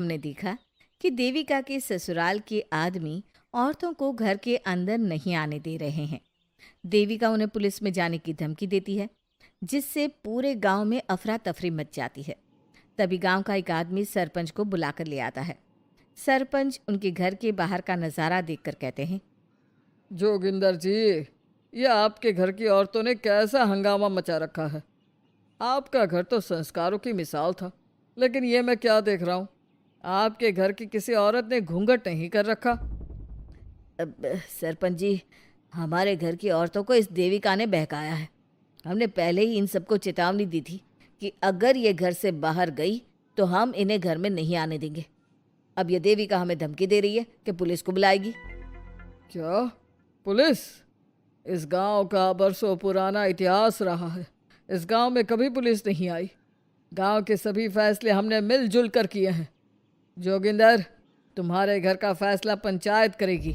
हमने देखा कि देविका के ससुराल के आदमी औरतों को घर के अंदर नहीं आने दे रहे हैं। देविका उन्हें पुलिस में जाने की धमकी देती है, जिससे पूरे गांव में अफरा तफरी मच जाती है। तभी गांव का एक आदमी सरपंच को बुलाकर ले आता है। सरपंच उनके घर के बाहर का नज़ारा देखकर कहते हैं, जोगिंदर जी, ये आपके घर की औरतों ने कैसा हंगामा मचा रखा है। आपका घर तो संस्कारों की मिसाल था, लेकिन ये मैं क्या देख रहा हूँ। आपके घर की किसी औरत ने घूंघट नहीं कर रखा। अब सरपंच जी, हमारे घर की औरतों को इस देविका ने बहकाया है। हमने पहले ही इन सबको चेतावनी दी थी कि अगर ये घर से बाहर गई तो हम इन्हें घर में नहीं आने देंगे। अब ये देविका हमें धमकी दे रही है कि पुलिस को बुलाएगी। क्या? पुलिस? इस गांव का बरसों पुराना इतिहास रहा है। इस गांव में कभी पुलिस नहीं आई। गांव के सभी फैसले हमने मिलजुल कर किए हैं। जोगिंदर, तुम्हारे घर का फैसला पंचायत करेगी।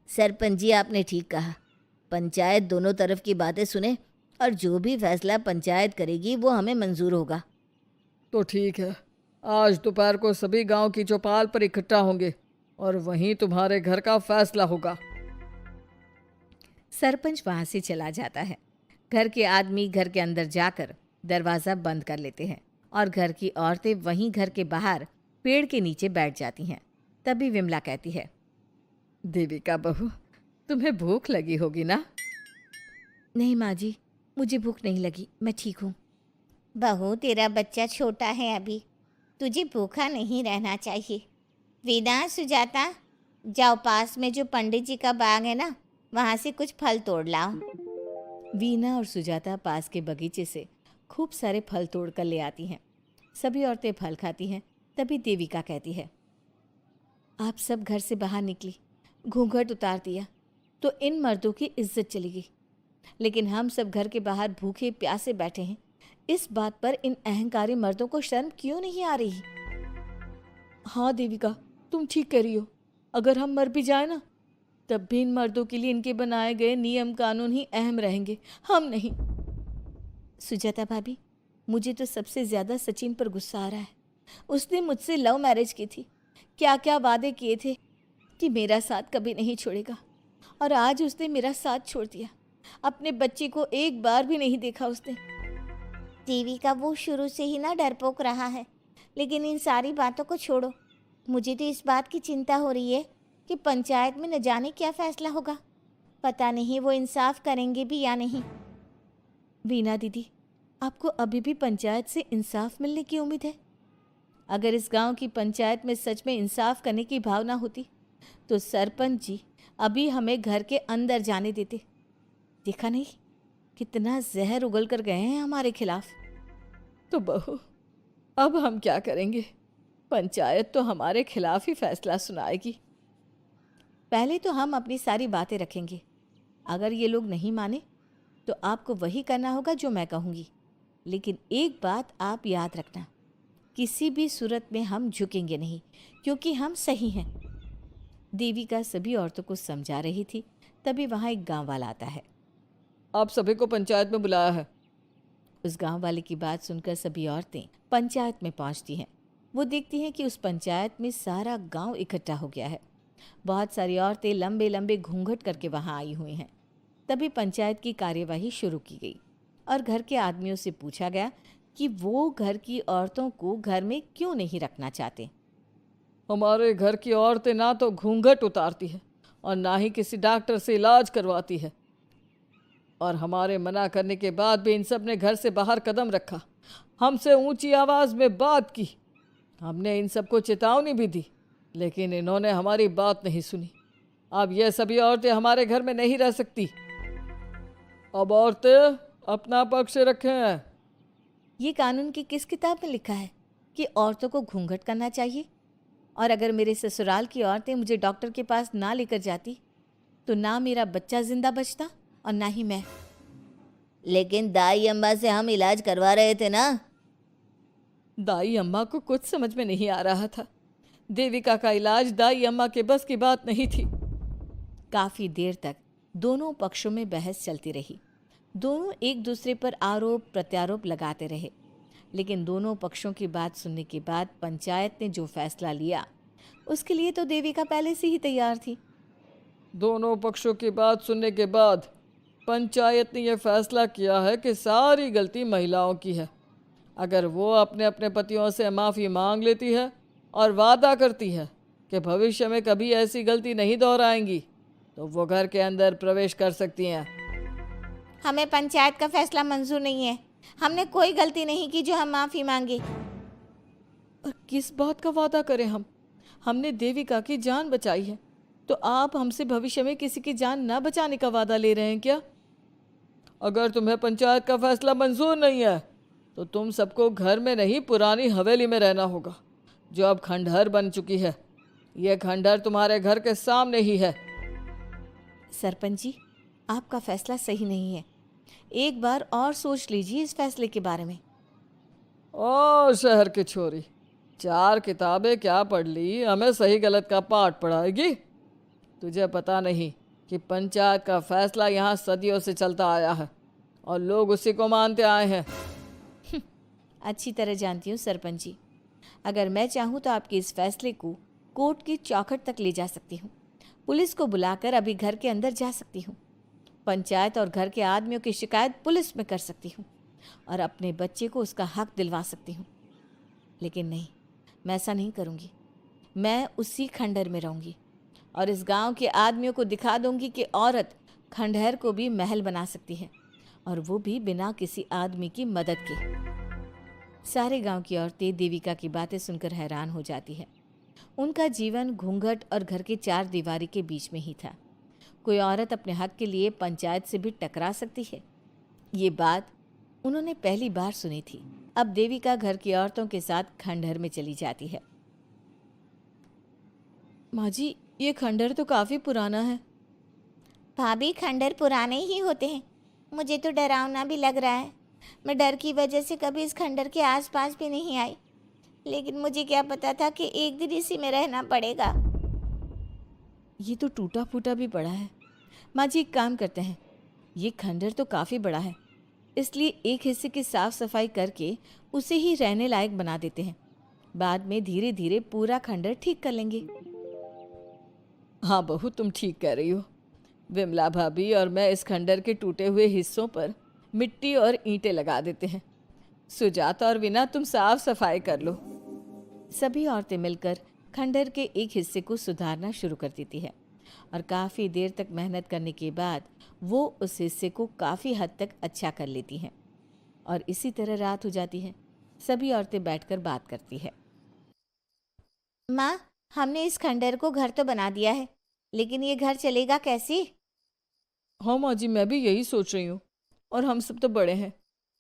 सरपंच जी, आपने ठीक कहा। पंचायत दोनों तरफ की बातें सुने और जो भी फैसला पंचायत करेगी वो हमें मंजूर होगा। तो ठीक है, आज दोपहर को सभी गांव की चौपाल पर इकट्ठा होंगे और वहीं तुम्हारे घर का फैसला होगा। सरपंच वहां से चला जाता है। घर के आदमी घर के अंदर जाकर दरवाज़ा बंद कर लेते हैं और घर की औरतें वहीं घर के बाहर पेड़ के नीचे बैठ जाती हैं। तभी विमला कहती है, देविका बहू, तुम्हें भूख लगी होगी ना? नहीं माँ जी, मुझे भूख नहीं लगी, मैं ठीक हूँ। बहू, तेरा बच्चा छोटा है अभी, तुझे भूखा नहीं रहना चाहिए। वेदा, सुजाता, जाओ पास में जो पंडित जी का बाग है ना, वहाँ से कुछ फल तोड़ लाओ। वीना और सुजाता पास के बगीचे से खूब सारे फल तोड़कर ले आती हैं। सभी औरतें फल खाती हैं। तभी देविका कहती है, आप सब घर से बाहर निकली, घूंघट उतार दिया तो इन मर्दों की इज्जत चलेगी, लेकिन हम सब घर के बाहर भूखे प्यासे बैठे हैं। इस बात पर इन अहंकारी मर्दों को शर्म क्यों नहीं आ रही? हाँ देविका, तुम ठीक कह रही हो। अगर हम मर भी जाए ना, तब भी इन मर्दों के लिए इनके बनाए गए नियम कानून ही अहम रहेंगे, हम नहीं। सुजाता भाभी, मुझे तो सबसे ज़्यादा सचिन पर गुस्सा आ रहा है। उसने मुझसे लव मैरिज की थी, क्या क्या वादे किए थे कि मेरा साथ कभी नहीं छोड़ेगा, और आज उसने मेरा साथ छोड़ दिया। अपने बच्चे को एक बार भी नहीं देखा उसने। देवी का वो शुरू से ही ना डरपोक रहा है, लेकिन इन सारी बातों को छोड़ो। मुझे तो इस बात की चिंता हो रही है कि पंचायत में न जाने क्या फैसला होगा। पता नहीं वो इंसाफ करेंगे भी या नहीं। वीना दीदी, आपको अभी भी पंचायत से इंसाफ मिलने की उम्मीद है? अगर इस गांव की पंचायत में सच में इंसाफ करने की भावना होती तो सरपंच जी अभी हमें घर के अंदर जाने देते। देखा नहीं कितना जहर उगल कर गए हैं हमारे खिलाफ। तो बहू, अब हम क्या करेंगे? पंचायत तो हमारे खिलाफ ही फैसला सुनाएगी। पहले तो हम अपनी सारी बातें रखेंगे। अगर ये लोग नहीं माने तो आपको वही करना होगा जो मैं कहूँगी। लेकिन एक बात आप याद रखना, किसी भी सूरत में हम झुकेंगे नहीं, क्योंकि हम सही हैं। देविका सभी औरतों को समझा रही थी। तभी वहाँ एक गांव वाला आता है। आप सभी को पंचायत में बुलाया है। उस गांव वाले की बात सुनकर सभी औरतें पंचायत में पहुंचती हैं। वो देखती हैं कि उस पंचायत में सारा गांव इकट्ठा हो गया है। बहुत सारी औरतें लंबे लंबे घूंघट करके वहां आई हुई हैं। तभी पंचायत की कार्यवाही शुरू की गई और घर के आदमियों से पूछा गया कि वो घर की औरतों को घर में क्यों नहीं रखना चाहते। हमारे घर की औरतें ना तो घूंघट उतारती है और ना ही किसी डॉक्टर से इलाज करवाती है, और हमारे मना करने के बाद भी इन सब ने घर से बाहर कदम रखा, हमसे ऊंची आवाज़ में बात की। हमने इन सबको चेतावनी भी दी, लेकिन इन्होंने हमारी बात नहीं सुनी। अब ये सभी औरतें हमारे घर में नहीं रह सकती। अब औरतें अपना पक्ष रखें। ये कानून की किस किताब में लिखा है कि औरतों को घूंघट करना चाहिए? और अगर मेरे ससुराल की औरतें मुझे डॉक्टर के पास ना लेकर जाती तो ना मेरा बच्चा जिंदा बचता और ना ही मैं। लेकिन दाई अम्मा से हम इलाज करवा रहे थे ना। दाई अम्मा को कुछ समझ में नहीं आ रहा था। देविका का इलाज दाई अम्मा के बस की बात नहीं थी। काफ़ी देर तक दोनों पक्षों में बहस चलती रही। दोनों एक दूसरे पर आरोप प्रत्यारोप लगाते रहे। लेकिन दोनों पक्षों की बात सुनने के बाद पंचायत ने जो फैसला लिया उसके लिए तो देविका पहले से ही तैयार थी। दोनों पक्षों की बात सुनने के बाद पंचायत ने यह फैसला किया है कि सारी गलती महिलाओं की है। अगर वो अपने अपने पतियों से माफ़ी मांग लेती है और वादा करती है कि भविष्य में कभी ऐसी गलती नहीं दोहराएंगी, तो वो घर के अंदर प्रवेश कर सकती हैं। हमें पंचायत का फैसला मंजूर नहीं है। हमने कोई गलती नहीं की जो हम माफ़ी मांगे। और किस बात का वादा करें हम? हमने देविका की जान बचाई है, तो आप हमसे भविष्य में किसी की जान न बचाने का वादा ले रहे हैं क्या? अगर तुम्हें पंचायत का फैसला मंजूर नहीं है तो तुम सबको घर में नहीं पुरानी हवेली में रहना होगा, जो अब खंडहर बन चुकी है। यह खंडहर तुम्हारे घर के सामने ही है। सरपंच जी, आपका फैसला सही नहीं है। एक बार और सोच लीजिए इस फैसले के बारे में। ओ शहर की छोरी, 4 किताबें क्या पढ़ ली, हमें सही गलत का पाठ पढ़ाएगी? तुझे पता नहीं कि पंचायत का फैसला यहाँ सदियों से चलता आया है और लोग उसी को मानते आए हैं। अच्छी तरह जानती हूँ सरपंच जी। अगर मैं चाहूँ तो आपके इस फैसले को कोर्ट की चौखट तक ले जा सकती हूँ। पुलिस को बुलाकर अभी घर के अंदर जा सकती हूँ। पंचायत और घर के आदमियों की शिकायत पुलिस में कर सकती हूँ और अपने बच्चे को उसका हक दिलवा सकती हूँ। लेकिन नहीं, मैं ऐसा नहीं करूँगी। मैं उसी खंडहर में रहूँगी और इस गांव के आदमियों को दिखा दूंगी कि औरत खंडहर को भी महल बना सकती है, और वो भी बिना किसी आदमी की मदद के। सारे गांव की औरतें देविका की बातें सुनकर हैरान हो जाती है। उनका जीवन घूंघट और घर के 4 दीवारी के बीच में ही था। कोई औरत अपने हक के लिए पंचायत से भी टकरा सकती है, ये बात उन्होंने पहली बार सुनी थी। अब देविका घर की औरतों के साथ खंडहर में चली जाती है। माँ जी, ये खंडहर तो काफ़ी पुराना है। भाभी, खंडहर पुराने ही होते हैं। मुझे तो डरावना भी लग रहा है। मैं डर की वजह से कभी इस खंडहर के आसपास भी नहीं आई, लेकिन मुझे क्या पता था कि एक दिन इसी में रहना पड़ेगा। ये तो टूटा फूटा भी पड़ा है। माँ जी, एक काम करते हैं, ये खंडहर तो काफ़ी बड़ा है, इसलिए एक हिस्से की साफ सफाई करके उसे ही रहने लायक बना देते हैं। बाद में धीरे धीरे पूरा खंडहर ठीक कर लेंगे। हाँ बहू, तुम ठीक कह रही हो। विमला भाभी और मैं इस खंडहर के टूटे हुए हिस्सों पर मिट्टी और ईंटें लगा देते हैं। सुजाता और वीना, तुम साफ सफाई कर लो। सभी औरतें मिलकर खंडहर के एक हिस्से को सुधारना शुरू कर देती है और काफ़ी देर तक मेहनत करने के बाद वो उस हिस्से को काफ़ी हद तक अच्छा कर लेती हैं। और इसी तरह रात हो जाती है। सभी औरतें बैठकर बात करती है। माँ, हमने इस खंडहर को घर तो बना दिया है, लेकिन ये घर चलेगा कैसे? हाँ माँ जी, मैं भी यही सोच रही हूँ। और हम सब तो बड़े हैं,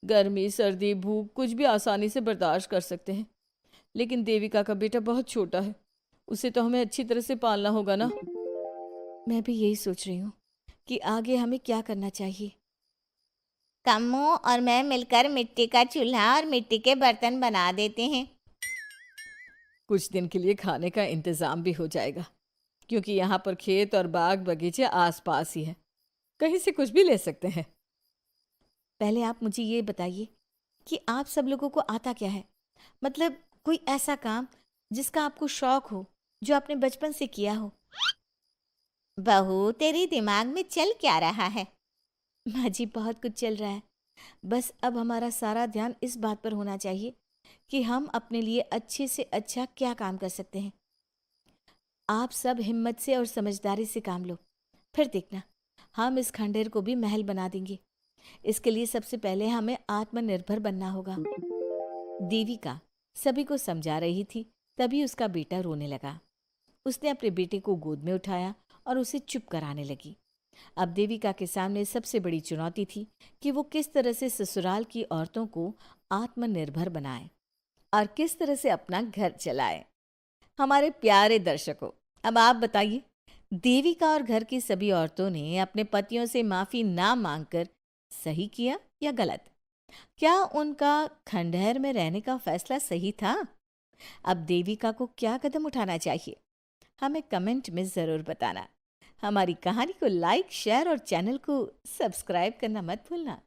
गर्मी सर्दी भूख कुछ भी आसानी से बर्दाश्त कर सकते हैं। लेकिन देविका का बेटा बहुत छोटा है, उसे तो हमें अच्छी तरह से पालना होगा ना। मैं भी यही सोच रही हूँ कि आगे हमें क्या करना चाहिए। कम्मू और मैं मिलकर मिट्टी का चूल्हा और मिट्टी के बर्तन बना देते हैं। कुछ दिन के लिए खाने का इंतज़ाम भी हो जाएगा, क्योंकि यहाँ पर खेत और बाग बगीचे आसपास ही हैं, कहीं से कुछ भी ले सकते हैं। पहले आप मुझे ये बताइए कि आप सब लोगों को आता क्या है? मतलब कोई ऐसा काम जिसका आपको शौक हो, जो आपने बचपन से किया हो। बहू, तेरी दिमाग में चल क्या रहा है? माँ जी, बहुत कुछ चल रहा है। बस अब हमारा सारा ध्यान इस बात पर होना चाहिए कि हम अपने लिए अच्छे से अच्छा क्या काम कर सकते हैं। आप सब हिम्मत से और समझदारी से काम लो, फिर देखना हम इस खंडहर को भी महल बना देंगे। इसके लिए सबसे पहले हमें आत्मनिर्भर बनना होगा। देविका सभी को समझा रही थी, तभी उसका बेटा रोने लगा। उसने अपने बेटे को गोद में उठाया और उसे चुप कराने लगी। अब देविका के सामने सबसे बड़ी चुनौती थी कि वो किस तरह से ससुराल की औरतों को आत्मनिर्भर बनाए और किस तरह से अपना घर चलाए। हमारे प्यारे दर्शकों, अब आप बताइए, देविका और घर की सभी औरतों ने अपने पतियों से माफ़ी ना मांगकर सही किया या गलत? क्या उनका खंडहर में रहने का फैसला सही था? अब देविका को क्या कदम उठाना चाहिए, हमें कमेंट में ज़रूर बताना। हमारी कहानी को लाइक, शेयर और चैनल को सब्सक्राइब करना मत भूलना।